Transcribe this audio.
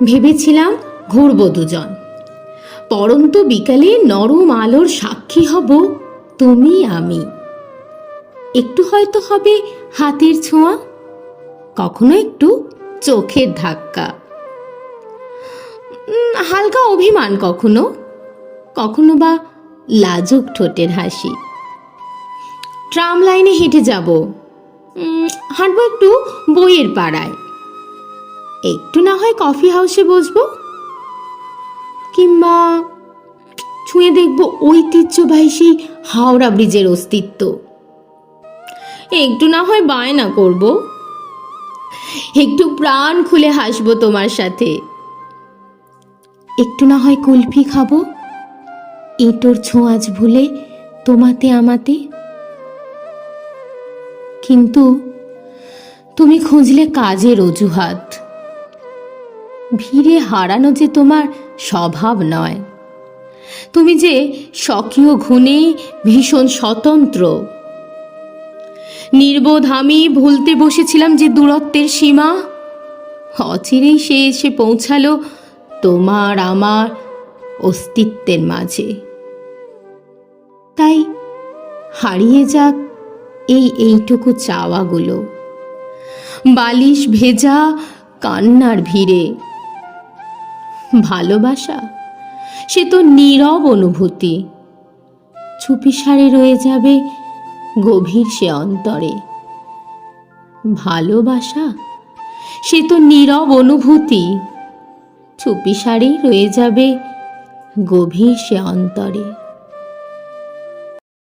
ভেবেছিলাম ঘুরব দুজন, পরন্ত বিকালে নরম আলোর সাক্ষী হব তুমি আমি। একটু হয়তো হবে হাতের ছোঁয়া, কখনো একটু চোখের ধাক্কা, হালকা অভিমান, কখনো কখনো বা লাজুক ঠোঁটের হাসি। ট্রাম লাইনে হেঁটে যাব, হাঁটবো একটু বইয়ের পাড়ায়, একটু না হয় কফি হাউসে বসবো, কিংবা ছুঁয়ে দেখব ঐতিহ্যবাহী সেই হাওড়া ব্রিজের অস্তিত্ব। একটু না হয় বায়না করব, একটু প্রাণ খুলে হাসবো তোমার সাথে। একটু না হয় কুলফি খাবো, এঁটোর ছোঁয়াচ ভুলে তোমাতে আমাতে। কিন্তু তুমি খুঁজলে কাজের অজুহাত, ভিড়ে হারানো যে তোমার স্বভাব নয়। তুমি যে স্বকীয় গুণে ভীষণ স্বতন্ত্র। নির্বোধ আমি ভুলতে বসেছিলাম যে দূরত্বের সীমা, অচিরেই সে এসে পৌঁছালো তোমার আমার অস্তিত্বের মাঝে। তাই হারিয়ে যাক এইটুকু চাওয়াগুলো, বালিশ ভেজা কান্নার ভিড়ে। ভালোবাসা সে তো নীরব অনুভূতি, চুপিসারে রয়ে যাবে গভীর সে অন্তরে। ভালোবাসা সে তো নীরব অনুভূতি, চুপিসারেই রয়ে যাবে গভীর সে অন্তরে।